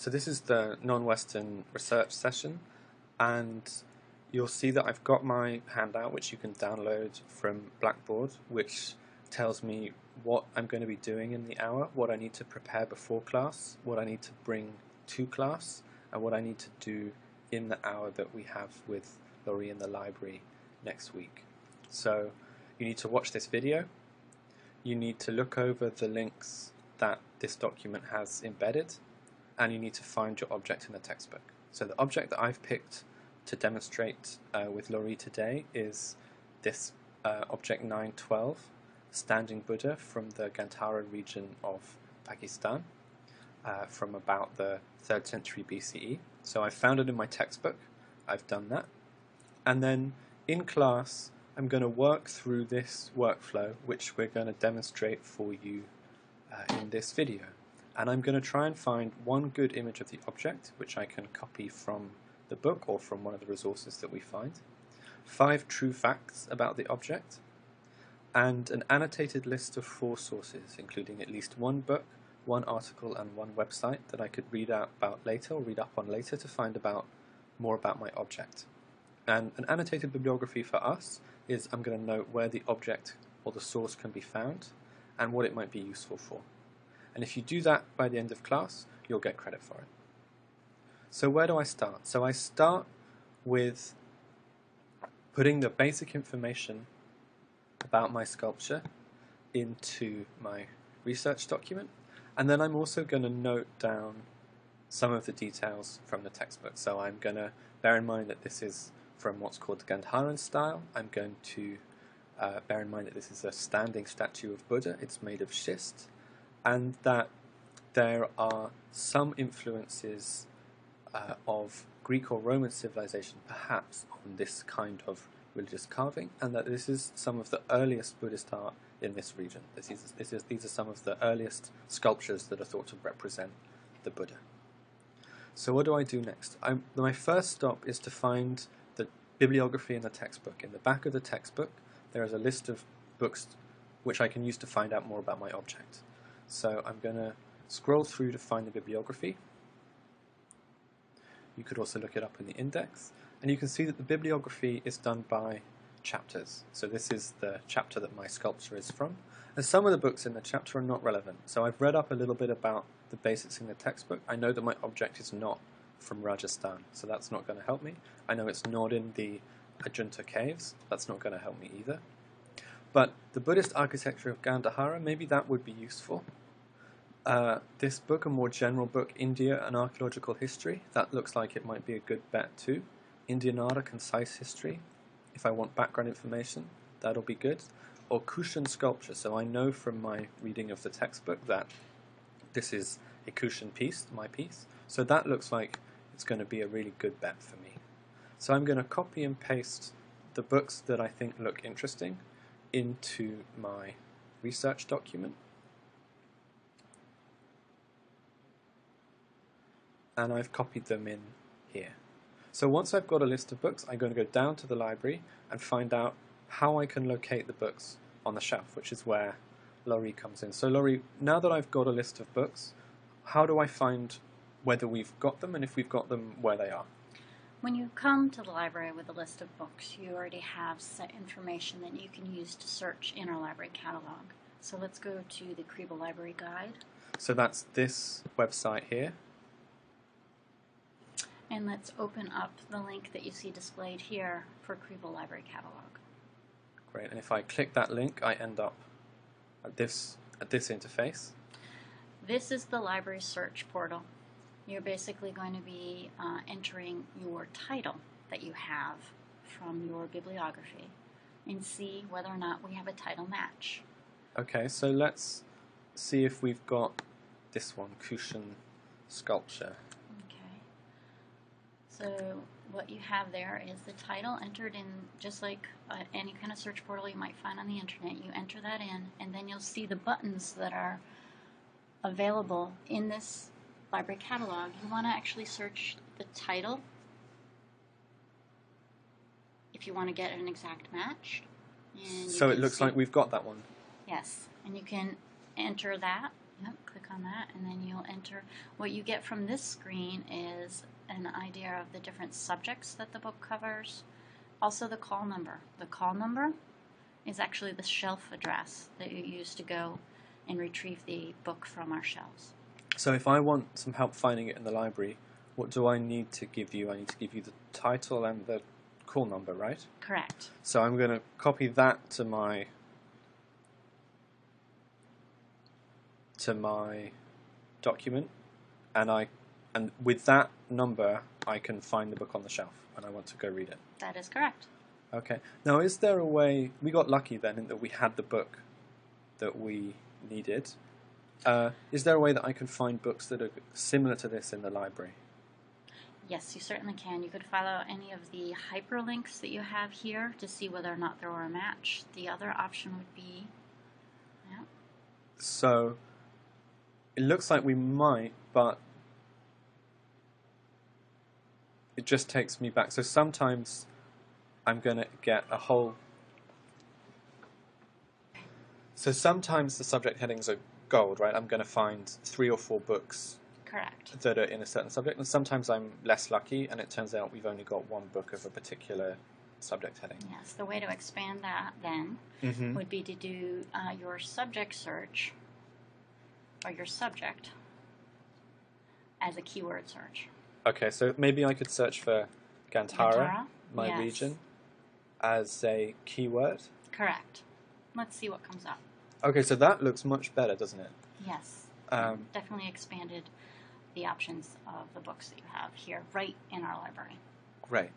So this is the non-Western research session, and you'll see that I've got my handout which you can download from Blackboard, which tells me what I'm going to be doing in the hour, what I need to prepare before class, what I need to bring to class, and what I need to do in the hour that we have with Laurie in the library next week. So you need to watch this video, you need to look over the links that this document has embedded, and you need to find your object in the textbook. So the object that I've picked to demonstrate with Laurie today is this object 912, standing Buddha from the Gandhara region of Pakistan from about the 3rd century BCE. So I found it in my textbook, I've done that. And then in class I'm going to work through this workflow which we're going to demonstrate for you in this video. And I'm going to try and find one good image of the object which I can copy from the book or from one of the resources that we find, 5 true facts about the object, and an annotated list of 4 sources, including at least 1 book, 1 article, and 1 website that I could read out about later or read up on later to find more about my object. And an annotated bibliography for us is I'm going to note where the object or the source can be found and what it might be useful for. And if you do that by the end of class, you'll get credit for it. So where do I start? So I start with putting the basic information about my sculpture into my research document, and then I'm also going to note down some of the details from the textbook. So I'm going to bear in mind that this is from what's called the Gandharan style. I'm going to bear in mind that this is a standing statue of Buddha. It's made of schist, and that there are some influences of Greek or Roman civilization perhaps on this kind of religious carving, and that this is some of the earliest Buddhist art in this region. These are some of the earliest sculptures that are thought to represent the Buddha. So what do I do next? My first stop is to find the bibliography in the textbook. In the back of the textbook there is a list of books which I can use to find out more about my object. So I'm going to scroll through to find the bibliography. You could also look it up in the index, and you can see that the bibliography is done by chapters. So this is the chapter that my sculpture is from, and some of the books in the chapter are not relevant. So I've read up a little bit about the basics in the textbook. I know that my object is not from Rajasthan, so that's not going to help me. I know it's not in the Ajunta caves, that's not going to help me either. But the Buddhist architecture of Gandhara, maybe that would be useful. This book, a more general book, India, an Archaeological History, that looks like it might be a good bet too. Indianara, Concise History, if I want background information, that'll be good. Or Kushan Sculpture, so I know from my reading of the textbook that this is a Kushan piece, my piece, so that looks like it's going to be a really good bet for me. So I'm going to copy and paste the books that I think look interesting into my research document. And I've copied them in here. So once I've got a list of books, I'm going to go down to the library and find out how I can locate the books on the shelf, which is where Laurie comes in. So Laurie, now that I've got a list of books, how do I find whether we've got them and if we've got them, where they are? When you come to the library with a list of books, you already have set information that you can use to search in our library catalog. So let's go to the Kriba Library Guide. So that's this website here. And let's open up the link that you see displayed here for Kriba Library Catalog. Great, and if I click that link, I end up at this interface. This is the library search portal. You're basically going to be entering your title that you have from your bibliography and see whether or not we have a title match. Okay, so let's see if we've got this one, Kushan Sculpture. So what you have there is the title entered in, just like any kind of search portal you might find on the internet. You enter that in, and then you'll see the buttons that are available in this library catalog. You want to actually search the title if you want to get an exact match. And so it looks like we've got that one. Yes, and you can enter that. Yep, click on that, and then you'll enter. What you get from this screen is an idea of the different subjects that the book covers. Also the call number. The call number is actually the shelf address that you use to go and retrieve the book from our shelves. So if I want some help finding it in the library, what do I need to give you? I need to give you the title and the call number, right? Correct. So I'm going to copy that to my document, and with that number I can find the book on the shelf and I want to go read it. That is correct. Okay. Now, is there a way, we got lucky then in that we had the book that we needed. Is there a way that I can find books that are similar to this in the library? Yes, you certainly can. You could follow any of the hyperlinks that you have here to see whether or not there were a match. The other option would be, So, it looks like we might, but it just takes me back. So sometimes I'm going to get a whole... So sometimes the subject headings are gold, right? I'm going to find 3 or 4 books correct, that are in a certain subject, and sometimes I'm less lucky and it turns out we've only got 1 book of a particular subject heading. Yes, the way to expand that then would be to do your subject search, or your subject, as a keyword search. Okay, so maybe I could search for Gandhara, my yes. region, as a keyword. Correct. Let's see what comes up. Okay, so that looks much better, doesn't it? Yes. Definitely expanded the options of the books that you have here, right in our library. Great.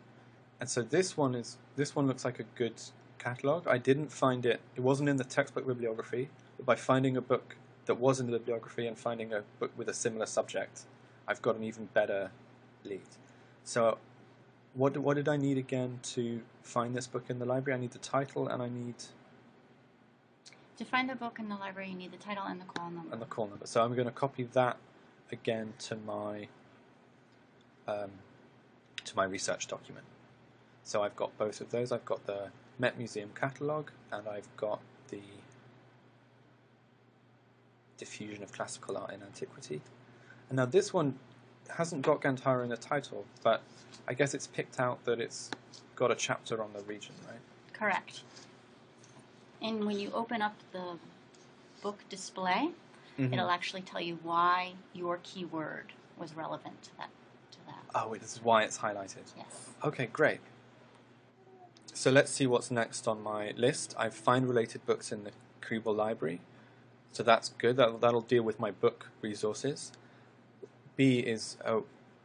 And so this one looks like a good catalogue. I didn't find it wasn't in the textbook bibliography, but by finding a book that was in the bibliography and finding a book with a similar subject, I've got an even better lead. So what did I need again to find this book in the library? I need the title and I need... To find the book in the library, you need the title and the call number. And the call number. So I'm going to copy that again to my research document. So I've got both of those. I've got the Met Museum catalogue and I've got the Diffusion of Classical Art in Antiquity. And now this one hasn't got Gandhara in the title, but I guess it's picked out that it's got a chapter on the region, right? Correct. And when you open up the book display, it'll actually tell you why your keyword was relevant to that. Oh, this is why it's highlighted. Yes. Okay, great. So let's see what's next on my list. I find related books in the Kerbal Library, so that's good. That'll deal with my book resources. B is a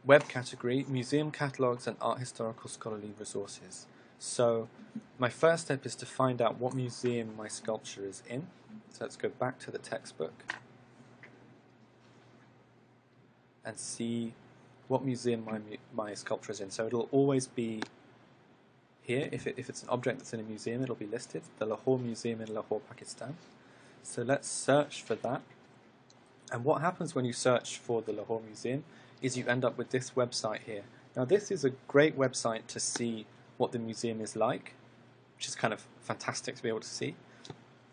web category, museum catalogues and art historical scholarly resources. So my first step is to find out what museum my sculpture is in. So let's go back to the textbook and see what museum my sculpture is in. So it'll always be here. If it's an object that's in a museum, it'll be listed. The Lahore Museum in Lahore, Pakistan. So let's search for that. And what happens when you search for the Lahore Museum is you end up with this website here. Now this is a great website to see what the museum is like, which is kind of fantastic to be able to see.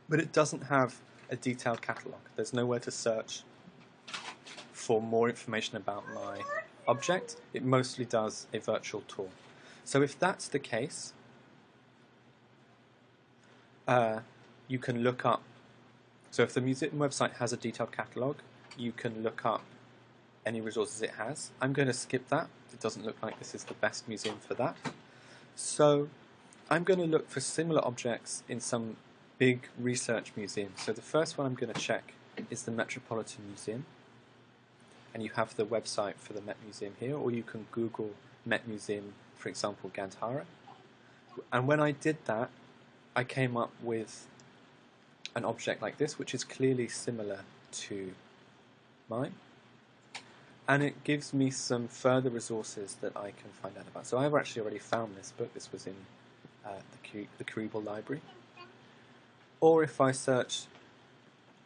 But it doesn't have a detailed catalogue. There's nowhere to search for more information about my object. It mostly does a virtual tour. So if that's the case, you can look up. So if the museum website has a detailed catalogue, you can look up any resources it has. I'm going to skip that. It doesn't look like this is the best museum for that. So I'm going to look for similar objects in some big research museums. So the first one I'm going to check is the Metropolitan Museum. And you have the website for the Met Museum here, or you can Google Met Museum, for example, Gandhara. And when I did that, I came up with an object like this, which is clearly similar to mine. And it gives me some further resources that I can find out about. So I've actually already found this book. This was in the Kerbal Library. Or if I search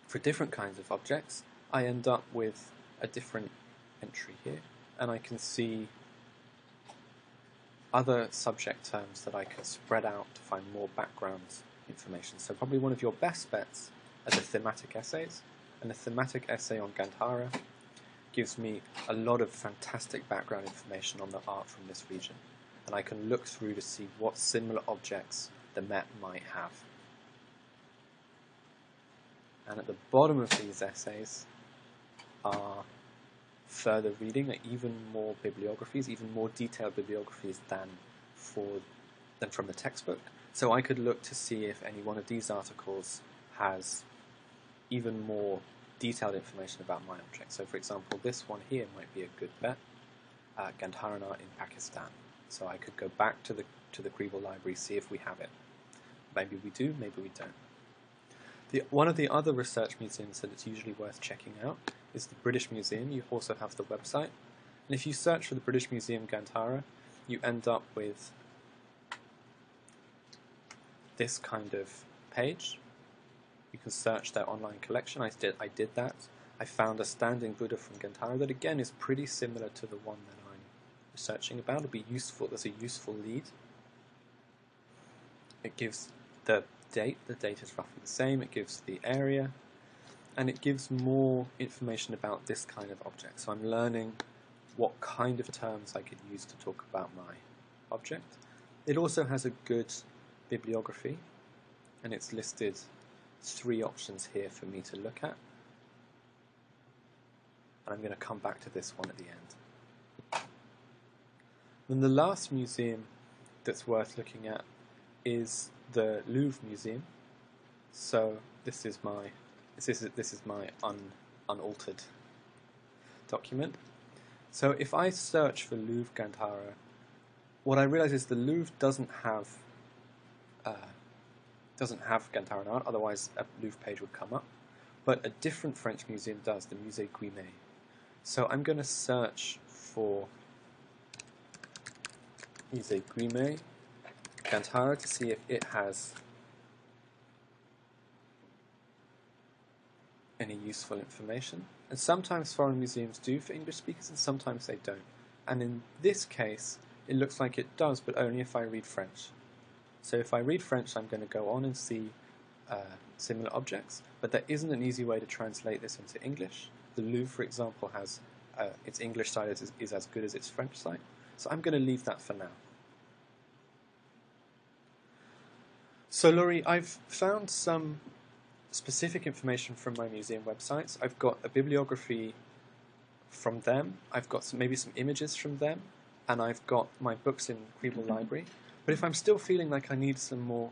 for different kinds of objects, I end up with a different entry here. And I can see other subject terms that I can spread out to find more background information. So probably one of your best bets are the thematic essays. And a thematic essay on Gandhara gives me a lot of fantastic background information on the art from this region, and I can look through to see what similar objects the Met might have. And at the bottom of these essays are further reading, even more bibliographies, even more detailed bibliographies than from the textbook. So I could look to see if any one of these articles has even more detailed information about my object. So for example, this one here might be a good bet, Gandharan art in Pakistan. So I could go back to the Kribel library, see if we have it. Maybe we do, maybe we don't. One of the other research museums that it's usually worth checking out is the British Museum. You also have the website. And if you search for the British Museum Gandhara, you end up with this kind of page. You can search their online collection. I did that. I found a standing Buddha from Gandhara that again is pretty similar to the one that I'm researching about. It'll be useful. There's a useful lead. It gives the date. The date is roughly the same. It gives the area, and it gives more information about this kind of object. So I'm learning what kind of terms I could use to talk about my object. It also has a good bibliography, and it's listed 3 options here for me to look at. And I'm going to come back to this one at the end. And the last museum that's worth looking at is the Louvre Museum. So this is my unaltered document. So if I search for Louvre Gandhara, what I realize is the Louvre doesn't have Gandharan art, otherwise a Louvre page would come up. But a different French museum does, the Musée Guimet. So I'm going to search for Musée Guimet Gandhara to see if it has any useful information. And sometimes foreign museums do for English speakers, and sometimes they don't. And in this case, it looks like it does, but only if I read French. So if I read French, I'm going to go on and see similar objects, but there isn't an easy way to translate this into English. The Louvre, for example, has its English site is as good as its French site, so I'm going to leave that for now. So Laurie, I've found some specific information from my museum websites. I've got a bibliography from them, I've got maybe some images from them, and I've got my books in Kribel Library. But if I'm still feeling like I need some more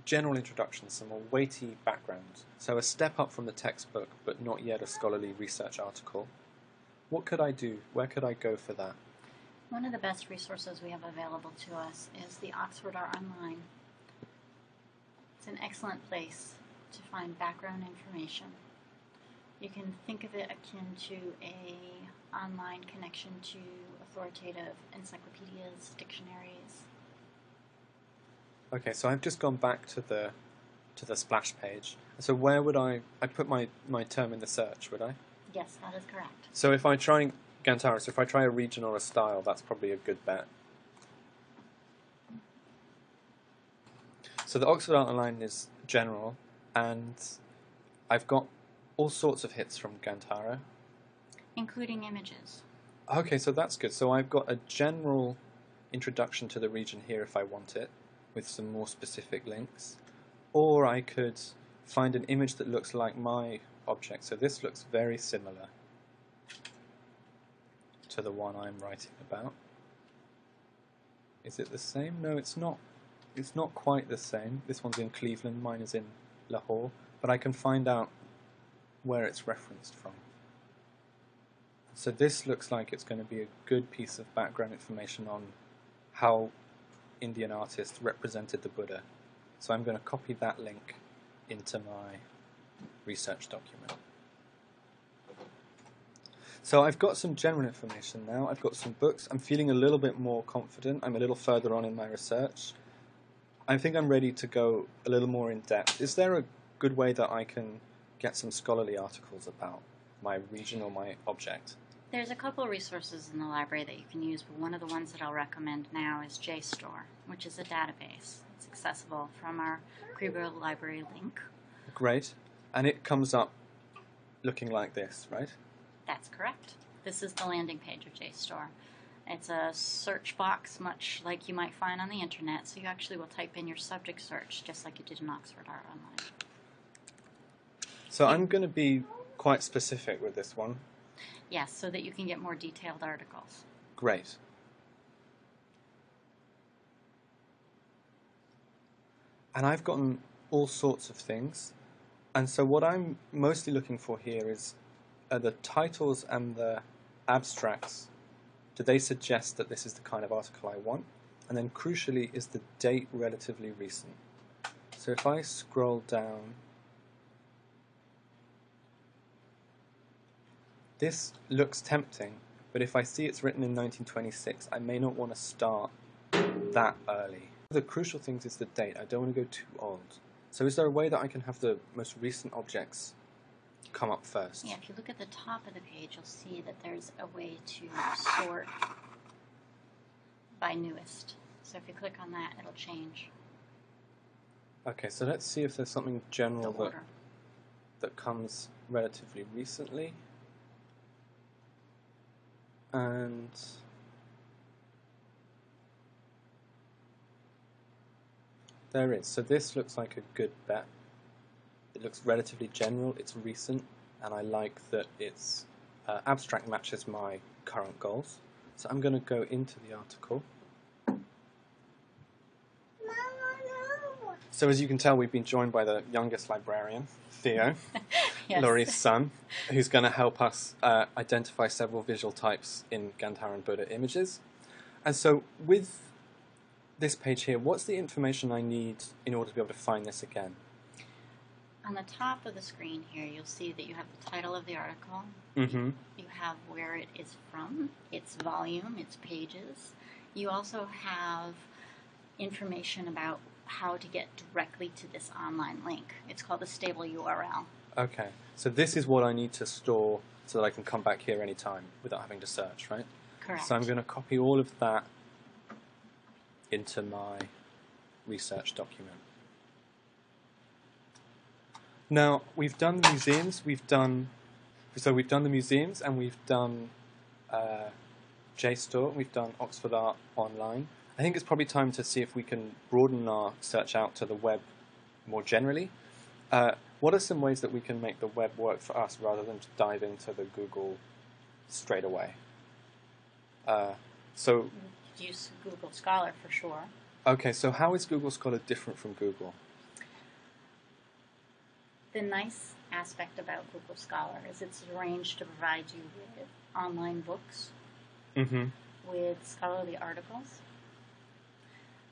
general introduction, some more weighty background, so a step up from the textbook, but not yet a scholarly research article, what could I do? Where could I go for that? One of the best resources we have available to us is the Oxford Art Online. It's an excellent place to find background information. You can think of it akin to an online connection to authoritative encyclopedias, dictionaries. Okay, so I've just gone back to the splash page. So where would I put my term in the search, would I? Yes, that is correct. So if I try Gandhara, so if I try a region or a style, that's probably a good bet. So the Oxford Art Online is general, and I've got all sorts of hits from Gandhara. Including images. Okay, so that's good. So I've got a general introduction to the region here if I want it, with some more specific links. Or I could find an image that looks like my object. So this looks very similar to the one I'm writing about. Is it the same? No, it's not. It's not quite the same. This one's in Cleveland, mine is in Lahore, but I can find out where it's referenced from. So this looks like it's going to be a good piece of background information on how Indian artists represented the Buddha. So I'm going to copy that link into my research document. So I've got some general information now. I've got some books. I'm feeling a little bit more confident. I'm a little further on in my research. I think I'm ready to go a little more in depth. Is there a good way that I can get some scholarly articles about my region or my object? There's a couple of resources in the library that you can use, but one of the ones that I'll recommend now is JSTOR, which is a database. It's accessible from our Kribel Library link. Great. And it comes up looking like this, right? That's correct. This is the landing page of JSTOR. It's a search box, much like you might find on the internet, so you actually will type in your subject search, just like you did in Oxford Art Online. So I'm going to be quite specific with this one. Yes, so that you can get more detailed articles. Great. And I've gotten all sorts of things. And so what I'm mostly looking for here is the titles and the abstracts. Do they suggest that this is the kind of article I want? And then crucially, is the date relatively recent? So if I scroll down, this looks tempting, but if I see it's written in 1926, I may not want to start that early. The crucial thing is the date. I don't want to go too old. So is there a way that I can have the most recent objects come up first? Yeah, if you look at the top of the page, you'll see that there's a way to sort by newest. So if you click on that, it'll change Okay, so let's see if there's something the general order. that comes relatively recently. And there is. So this looks like a good bet. It looks relatively general, it's recent, and I like that its abstract matches my current goals. So I'm going to go into the article. So as you can tell, we've been joined by the youngest librarian, Theo, Yes. Laurie's son, who's going to help us identify several visual types in Gandhara Buddha images. And so with this page here, what's the information I need in order to be able to find this again? On the top of the screen here, you'll see that you have the title of the article. Mm-hmm. You have where it is from, its volume, its pages. You also have information about how to get directly to this online link. It's called a stable URL. Okay, so this is what I need to store so that I can come back here anytime without having to search, right? Correct. So I'm going to copy all of that into my research document. Now, we've done the museums, we've done the museums and we've done JSTOR, we've done Oxford Art Online. I think it's probably time to see if we can broaden our search out to the web more generally. What are some ways that we can make the web work for us rather than just dive into the Google straight away? So, Use Google Scholar for sure. okay, so how is Google Scholar different from Google? The nice aspect about Google Scholar is it's arranged to provide you with online books, Mm-hmm. with scholarly articles,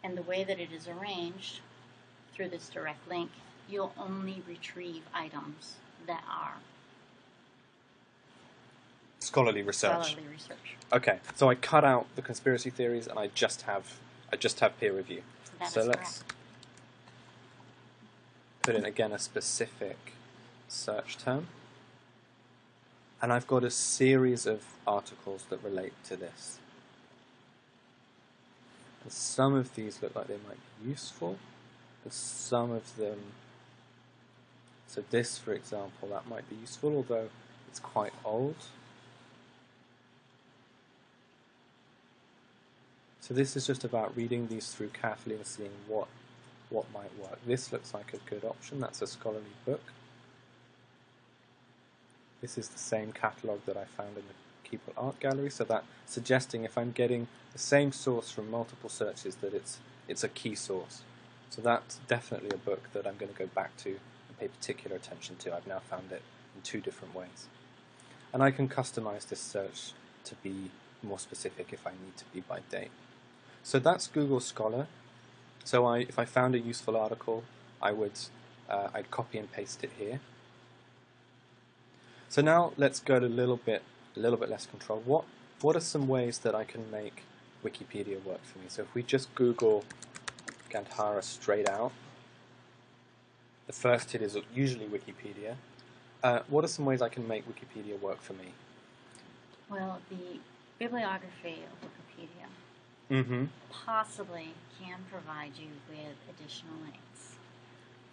and the way that it is arranged through this direct link, you'll only retrieve items that are Scholarly research. scholarly research. Okay, so I cut out the conspiracy theories and I just have peer review. That So is let's correct. put in again a specific search term. And I've got a series of articles that relate to this. And some of these look like they might be useful, and some of them, so this for example, that might be useful, although it's quite old. So this is just about reading these through carefully and seeing what might work. This looks like a good option. That's a scholarly book. This is the same catalogue that I found in the Keeple Art Gallery, so that suggesting if I'm getting the same source from multiple searches that it's a key source. So that's definitely a book that I'm going to go back to and pay particular attention to. I've now found it in 2 different ways. And I can customize this search to be more specific if I need to be by date. So that's Google Scholar. So if I found a useful article, I'd copy and paste it here. So now let's go to a little bit less control. What are some ways that I can make Wikipedia work for me? So if we just Google Gandhara straight out, the first hit is usually Wikipedia. What are some ways I can make Wikipedia work for me? Well, the bibliography of Wikipedia Mm-hmm. possibly can provide you with additional links.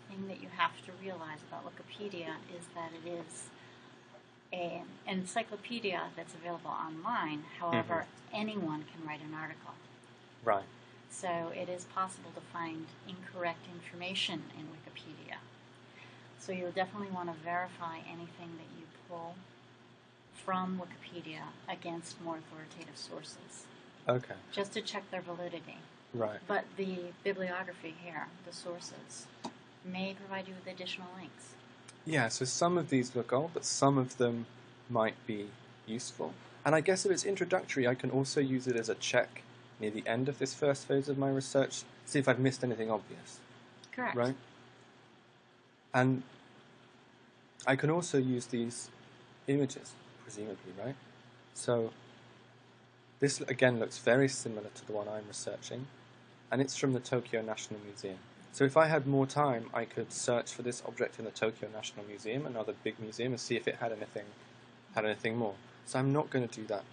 The thing that you have to realize about Wikipedia is that it is an encyclopedia that's available online. However, anyone can write an article. Right. So it is possible to find incorrect information in Wikipedia. So you'll definitely want to verify anything that you pull from Wikipedia against more authoritative sources, Okay. just to check their validity. Right. But the bibliography here, the sources, may provide you with additional links. Yeah, so some of these look old, but some of them might be useful. And I guess if it's introductory, I can also use it as a check near the end of this first phase of my research, see if I've missed anything obvious. Correct. Right? And I can also use these images, presumably, right? So this, again, looks very similar to the one I'm researching, and it's from the Tokyo National Museum. So if I had more time, I could search for this object in the Tokyo National Museum, another big museum, and see if it had anything more. So I'm not going to do that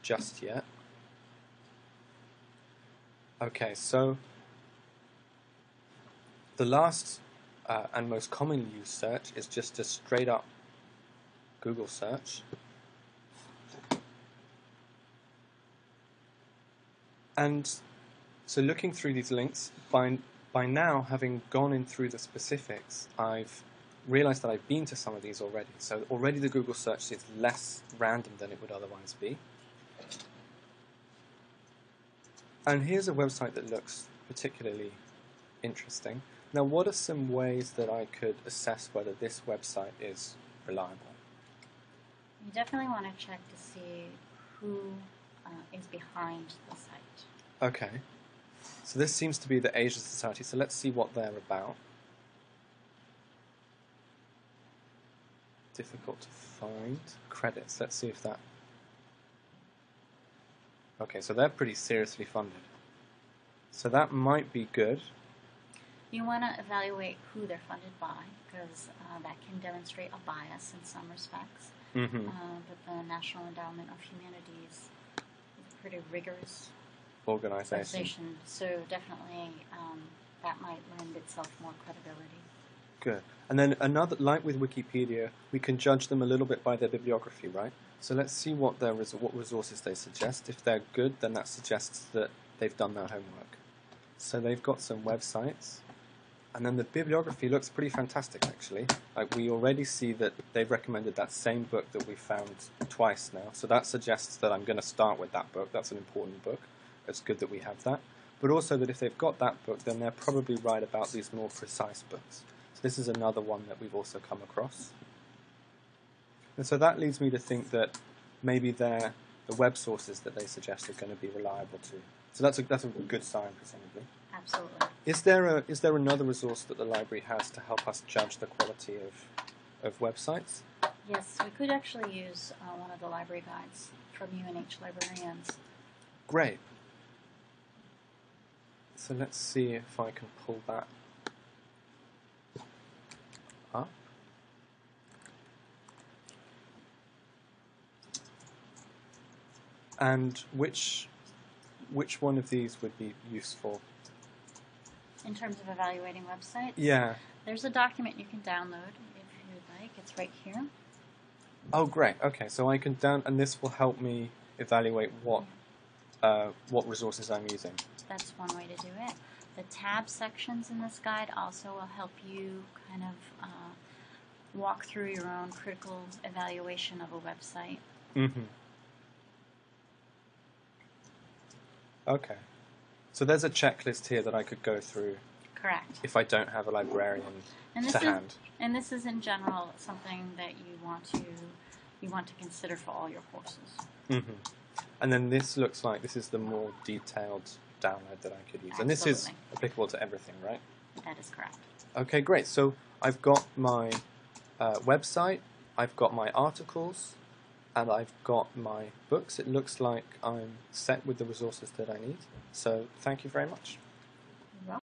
just yet. Okay, so the last and most commonly used search is just a straight up Google search. And so looking through these links, by now, having gone in through the specifics, I've realized that I've been to some of these already. So already the Google search is less random than it would otherwise be. And here's a website that looks particularly interesting. Now, what are some ways that I could assess whether this website is reliable? You definitely want to check to see who is behind the site. Okay. So this seems to be the Asia Society, so let's see what they're about. Difficult to find. Credits, let's see if that... Okay, so they're pretty seriously funded. So that might be good. You want to evaluate who they're funded by, because that can demonstrate a bias in some respects. Mm-hmm. But the National Endowment of Humanities is a pretty rigorous Organization. so definitely that might lend itself more credibility. Good. And then another, like with Wikipedia, we can judge them a little bit by their bibliography, right? So let's see what resources they suggest. If they're good, then that suggests that they've done their homework. So they've got some websites. And then the bibliography looks pretty fantastic, actually. Like, we already see that they've recommended that same book that we found twice now. So that suggests that I'm going to start with that book. That's an important book. It's good that we have that. But also that if they've got that book, then they're probably right about these more precise books. So this is another one that we've also come across. And so that leads me to think that maybe the web sources that they suggest are going to be reliable too. So that's a good sign, presumably. Absolutely. Is there another resource that the library has to help us judge the quality of websites? Yes, we could actually use one of the library guides from UNH librarians. Great. So let's see if I can pull that up. And which one of these would be useful? In terms of evaluating websites? Yeah. There's a document you can download if you'd like. It's right here. Oh, great. Okay, so I can and this will help me evaluate what resources I'm using. That's one way to do it. The tab sections in this guide also will help you kind of walk through your own critical evaluation of a website. Mm-hmm. Okay. So there's a checklist here that I could go through. Correct. If I don't have a librarian to hand. And this is in general something that you want to consider for all your courses. Mm-hmm. And then this looks like this is the more detailed download that I could use. Absolutely. And this is applicable to everything, right? That is correct. Okay, great. So I've got my website, I've got my articles, and I've got my books. It looks like I'm set with the resources that I need. So thank you very much.